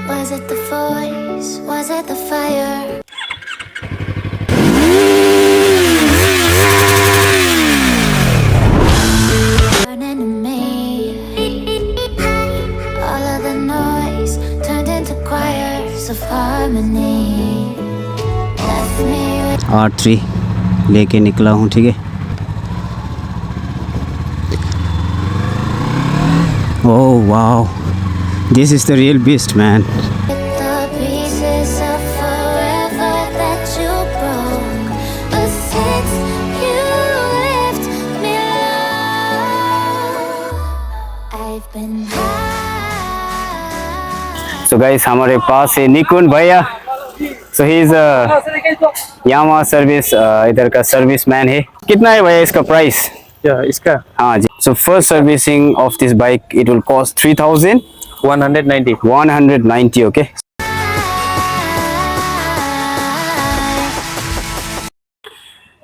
Was it the voice? Was it the fire? Turning to me. All of the noise turned into choirs of harmony. Left me with R3 लेके निकला हूँ, ठीक है। Oh wow, this is the real beast, man. the pieces of forever that you broke. But since you left me alone, I've been high. So guys, हमारे पास है निकुन भैया। So he is a Yamaha service, इधर का service man है। कितना है भैया इसका प्राइस? क्या इसका हाँ जी। So first servicing of this bike, it will cost 3,190. 190 okay.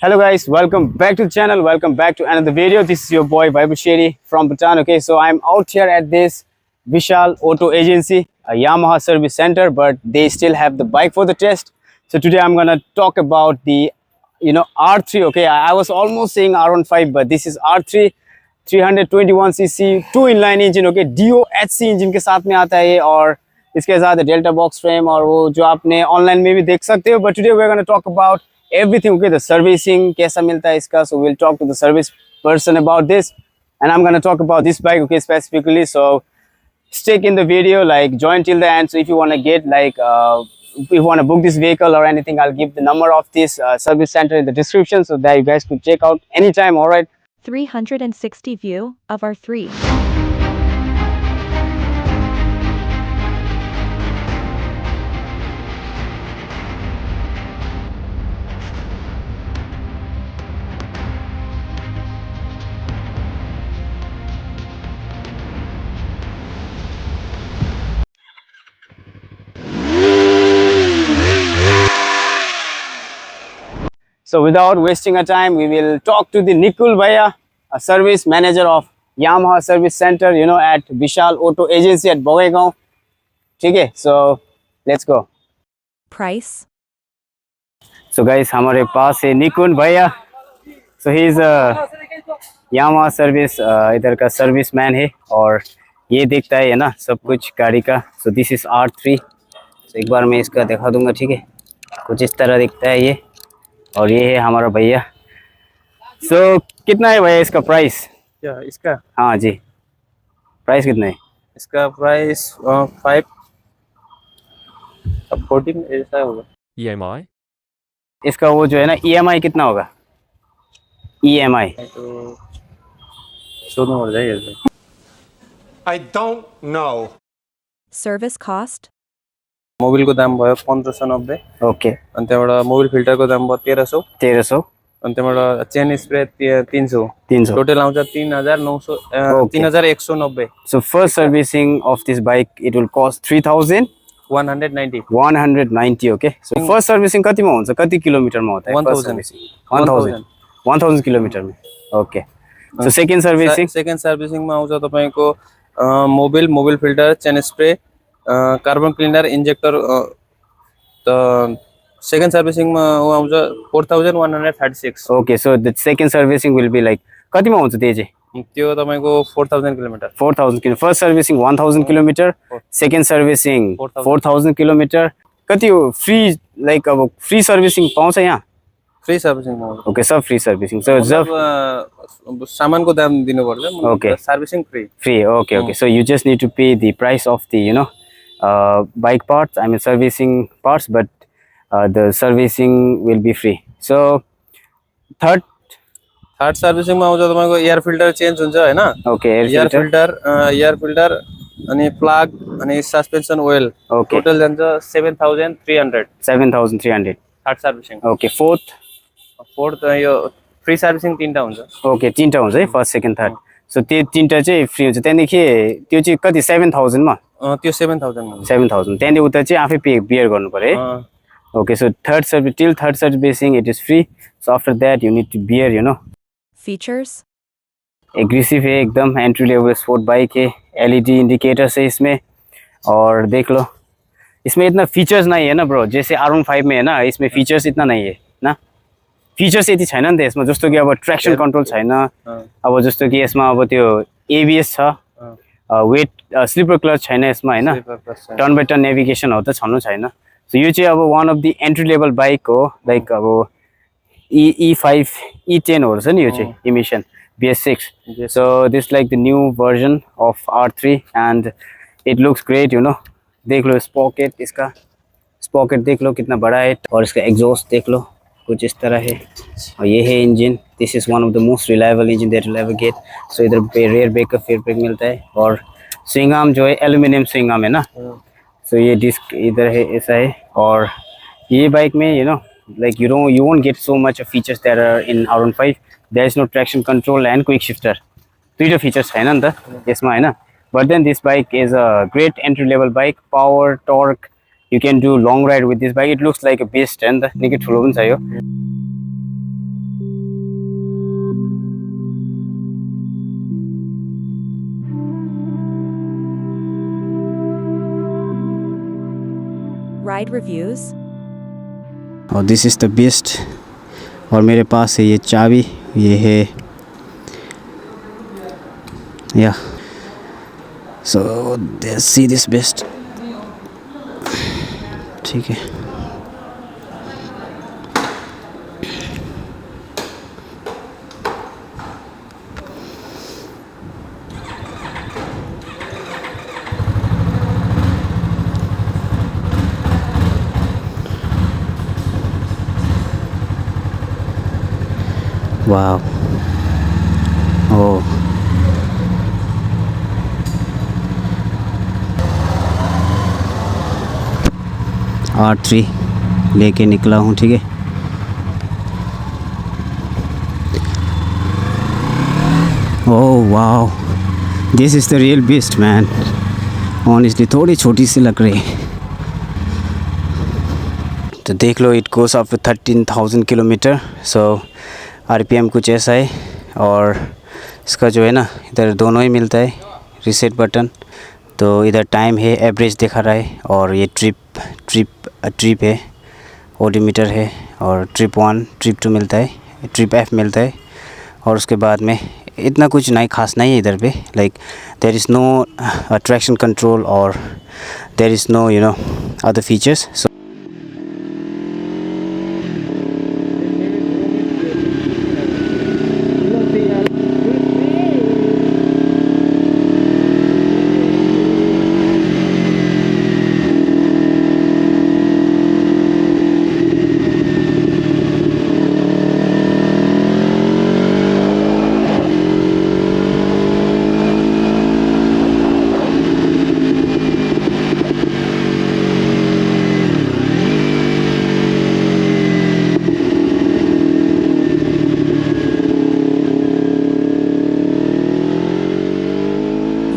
Hello guys, welcome back to the channel, welcome back to another video. This is your boy Vaibhav Sheri from Bhutan. Okay, so I'm out here at this Vishal Auto Agency, a Yamaha service center, but they still have the bike for the test. So today I'm gonna talk about the R3. Okay, I was almost saying R15, but this is R3 321cc 2 inline engine. Okay, DOHC engine के साथ में आता है और इसके साथ delta box frame और वो जो आपने ऑनलाइन में भी देख सकते हो. But today we are gonna talk about everything. Okay, the servicing कैसा मिलता है इसका. So we'll talk to the service person about this, and I'm gonna talk about this bike, okay, specifically. So stick in the video, like join till the end. So if you want to get if you want to book this vehicle or anything, I'll give the number of this service center in the description so that you guys could check out anytime. All right. 360 view of R3. So without wasting our time, we will talk to the Nikul Bhaiya, a service manager of Yamaha Service Center, at Vishal Auto Agency at Bowegaon. Okay, so let's go. Price. So guys, हमारे पास है निकुन भैया. So he is a Yamaha service इधर का service man है और ये देखता है ना सब कुछ गाड़ी का. So this is R3. So एक बार मैं इसका दिखा दूंगा, ठीक है. कुछ इस तरह दिखता है ये और ये है हमारा भैया. So कितना है भैया इसका प्राइस? क्या इसका हाँ जी, प्राइस कितना है इसका प्राइस 14 ऐसा होगा. EMI? इसका वो जो है ना EMI कितना होगा? EMI तो सोना हो जाएगा. I don't know. Service cost. मोबिलको दाम भयो 1590. ओके. अनि त्यहाँबाट मोबिल फिल्टरको दाम भयो 1300. अनि त्यहाँबाट चेन स्प्रे 300. टोटल आउँछ 3900 3190. So first servicing of this bike, it will cost 3,190. 190. Okay. So first servicing कतिमा हुन्छ, कति किलोमिटरमा होता है? 1000 किलोमिटर में. Okay. So second servicing मा आउँछ तपाईको Mobil filter, chain spray, carbon cleaner, injector. त सेकेंड सर्विसिंग मा वो आउँछ 4136. Okay, so the second servicing will be like कतिमा हुन्छ त्यो चाहिँ? त्यो तपाईको 4000 kilometre. 4000 kilo. First servicing 1000 kilometre, second servicing 4000 kilometre. कति हो फ्री, लाइक अब फ्री सर्विसिङ पाउँछ यहाँ? फ्री सर्विसिङ हो. ओके, सब फ्री सर्विसिङ. सो जब सामानको दाम दिनु पर्छ. Okay, servicing free. Okay. So you just need to pay the price of the bike parts, I mean servicing parts, but the servicing will be free. So third servicing मा आउँछ तपाईको air filter change हुन्छ हैन. Okay, air filter अनि plug अनि suspension oil. Total जान्छ 7300. 7300. Third servicing. Okay. Fourth यो free servicing तीनटा हुन्छ. Okay, तीनटा हुन्छ है, फर्स्ट सेकेन्ड थर्ड. सो त्यो तीनटा चाहिँ फ्री हुन्छ. त्यहाँदेखि त्यो चाहिँ कति 7000 मा? त्यो 7000 त्यहाँदेखि उता चाहिँ आफै बियर गर्नु पर्यो है. Okay, so third servicing it is free. So after that you need to bear, Features. Aggressive है एकदम, एंट्री लेवल स्पोर्ट बाइक है. LED इंडिकेटर्स है इसमें और देख लो इसमें इतना फीचर्स नहीं है ना ब्रो, जैसे R15 में है ना, इसमें फीचर्स इतना नहीं है ना, फिचर्स यति छैन नि त यसमा, जस्तो कि अब ट्र्याक्सन कन्ट्रोल छैन, अब जस्तो कि यसमा अब त्यो एबिएस छ, वेट स्लिपर क्लच छैन यसमा हैन, टर्न बाई टर्न नेभिगेसन हो त छनु छैन। सो यो चाहिँ अब one of the entry level bike हो, लाइक अब E5 E10 हो रहेछ नि यो चाहिँ emission BS6। So this like the new version of R3 and it looks great, you know. देख लो स्पॉकेट, इसका स्पॉकेट देख लो कितना बड़ा है, और इसका एग्जॉस्ट देख लो कुछ इस तरह है, और ये है engine. This is one of the most reliable engine that will ever get. So इधर रेयर बैकअप फिर ब्रेक मिलता है, और स्विंग आर्म जो है एल्यूमिनियम स्विंग आर्म है ना। सो ये डिस्क इधर है, ऐसा है। और ये बाइक में you know like you won't get so much of features that are in R15। There is no traction control and quick shifter, दुईटा फीचर्स छैन नि त यसमा हैन। But then this bike is a great entry level bike, power torque, you can do long ride with this bike. It looks like a beast and the निकै ठुलो पनि छ यो। Ride reviews. और दिस इज द बेस्ट, और मेरे पास है ये चाबी, ये है या सो सी दिस बेस्ट, ठीक है। वाव, ओह R3 लेके निकला हूँ, ठीक है। Oh wow, this is the real beast man. Honestly थोड़ी छोटी सी लग रही है। तो देख लो, it goes up to 13,000 kilometre. So RPM कुछ ऐसा है, और इसका जो है ना इधर दोनों ही मिलता है, रीसेट बटन। तो इधर टाइम है, एवरेज दिखा रहा है, और ये ट्रिप है, ओडोमीटर है, और ट्रिप 1 ट्रिप 2 मिलता है, ट्रिप F मिलता है। और उसके बाद में इतना कुछ नहीं खास नहीं है इधर पे, like there is no traction control और there is no you know other features. So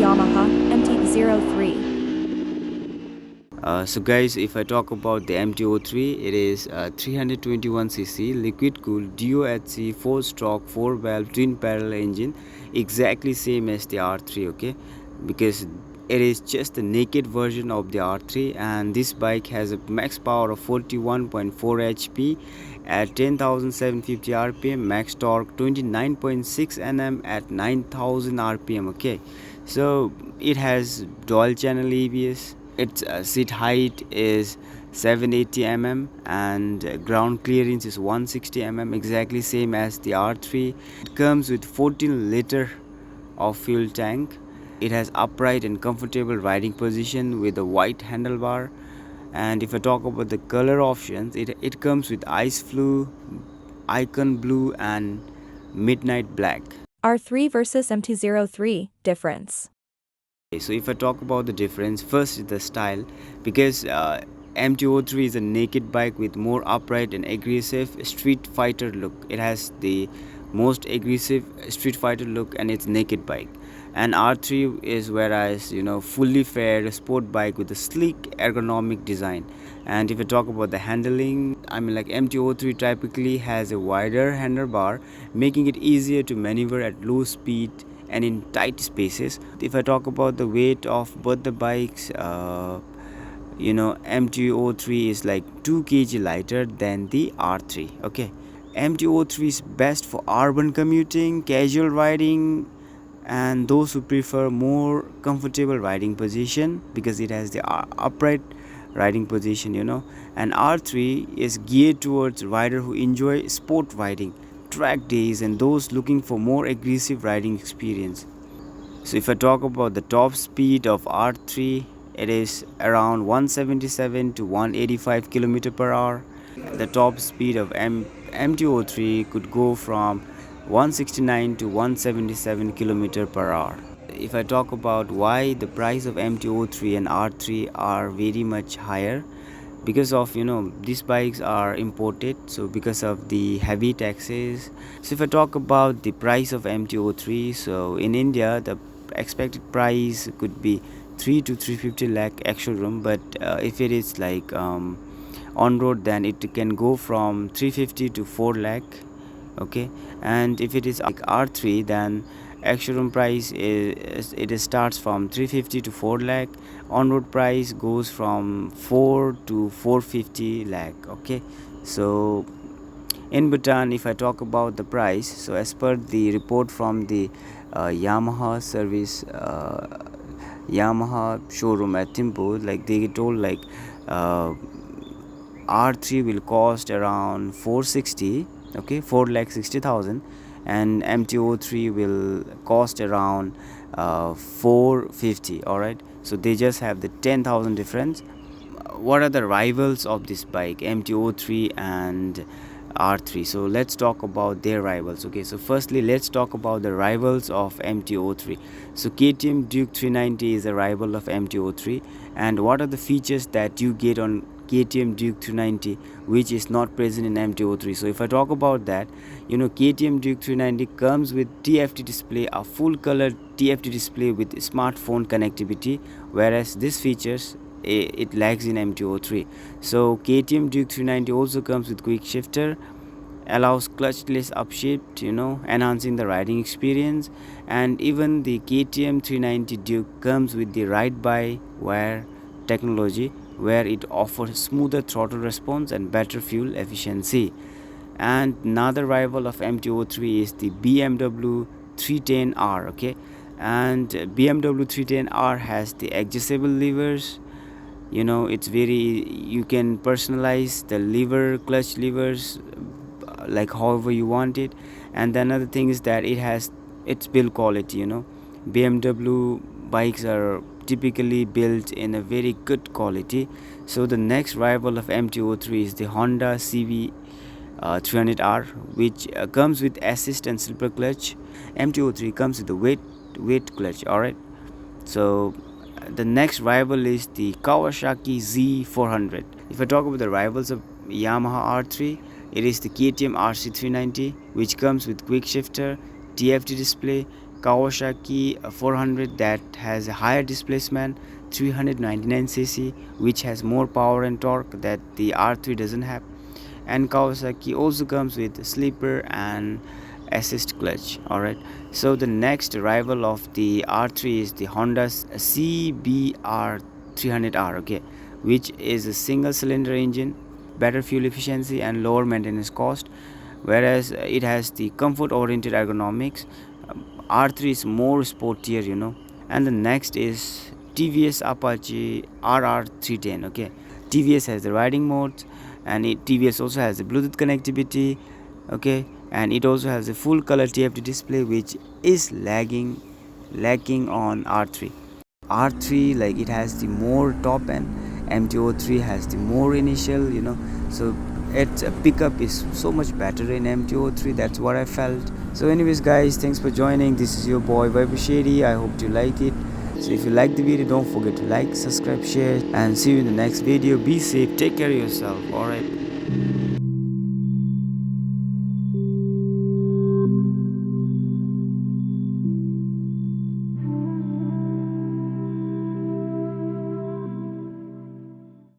Yamaha MT-03. So guys, if I talk about the MT-03, it is 321cc liquid cooled DOHC 4-stroke 4-valve twin parallel engine, exactly same as the R3, okay, because it is just the naked version of the R3, and this bike has a max power of 41.4 HP at 10,750 rpm, max torque 29.6 Nm at 9,000 rpm, okay. So it has dual channel ABS. Its seat height is 780 mm and ground clearance is 160 mm, exactly same as the R3. It comes with 14 liter of fuel tank. It has upright and comfortable riding position with a white handlebar. And if I talk about the color options, it comes with ice blue, icon blue and midnight black. R3 versus MT-03 difference. So if I talk about the difference, first is the style, because MT-03 is a naked bike with more upright and aggressive street fighter look. It has the most aggressive street fighter look and it's naked bike. And R3 is whereas fully fair sport bike with a sleek ergonomic design. And if I talk about the handling, I mean like MT-03 typically has a wider handlebar, making it easier to maneuver at low speed and in tight spaces. If I talk about the weight of both the bikes, you know, MT-03 is like 2 kg lighter than the R3. Okay, MT-03 is best for urban commuting, casual riding, and those who prefer more comfortable riding position, because it has the upright riding position, you know. And R3 is geared towards rider who enjoy sport riding, track days, and those looking for more aggressive riding experience. So if I talk about the top speed of R3, it is around 177 to 185 km per hour. The top speed of MT-03 could go from 169 to 177 km per hour. If I talk about why the price of MT-03 and R3 are very much higher, because of, you know, these bikes are imported, so because of the heavy taxes. So if I talk about the price of MT-03, so in India the expected price could be 3 to 350 lakh ex-showroom, but if it is like on road, then it can go from 350 to 4 lakh. Okay, and if it is like R3, then ex-showroom price it starts from 350 to 4 lakh. On-road price goes from 4 to 450 lakh. Okay, so in Bhutan, if I talk about the price, so as per the report from the Yamaha service, Yamaha showroom at Thimphu, like they told like R3 will cost around 460, okay, 4,60,000, and MT-03 will cost around 450. All right, so they just have the 10,000 difference. What are the rivals of this bike, MT-03 and R3? So let's talk about their rivals. Okay, so firstly let's talk about the rivals of MT-03. So KTM Duke 390 is a rival of MT-03, and what are the features that you get on KTM Duke 390 which is not present in MT-03? So if I talk about that, you know, KTM Duke 390 comes with TFT display, a full color TFT display with smartphone connectivity, whereas this features it lags in MT-03. So KTM Duke 390 also comes with quick shifter, allows clutchless upshift, you know, enhancing the riding experience. And even the KTM 390 Duke comes with the ride-by-wire technology, where it offers smoother throttle response and better fuel efficiency. And another rival of MT-03 is the BMW 310R. Okay, and BMW 310R has the adjustable levers, you know, it's very, you can personalize the lever, clutch levers like however you want it. And the another thing is that it has its build quality, you know. BMW bikes are typically built in a very good quality. So the next rival of MT-03 is the Honda CB 300R, which comes with assist and slipper clutch. MT-03 comes with the weight clutch. All right, so the next rival is the Kawasaki Z400. If I talk about the rivals of Yamaha R3, it is the KTM RC390, which comes with quick shifter, TFT display. Kawasaki 400 that has a higher displacement, 399cc, which has more power and torque that the R3 doesn't have. And Kawasaki also comes with slipper and assist clutch. All right, so the next rival of the R3 is the Honda CBR 300R. Okay, which is a single cylinder engine, better fuel efficiency and lower maintenance cost, whereas it has the comfort oriented ergonomics. R3 is more sportier, you know. And the next is TVS Apache RR310. Okay, TVS has the riding modes, and TVS also has the Bluetooth connectivity. Okay, and it also has a full color TFT display, which is lacking on R3. R3, like, it has the more top end, MT-03 has the more initial, you know, so its pickup is so much better in MT-03. That's what I felt. So anyways guys, thanks for joining. This is your boy Vaibhav Shady. I hope you like it. So if you like the video, don't forget to like, subscribe, share, and see you in the next video. Be safe, take care of yourself. All right.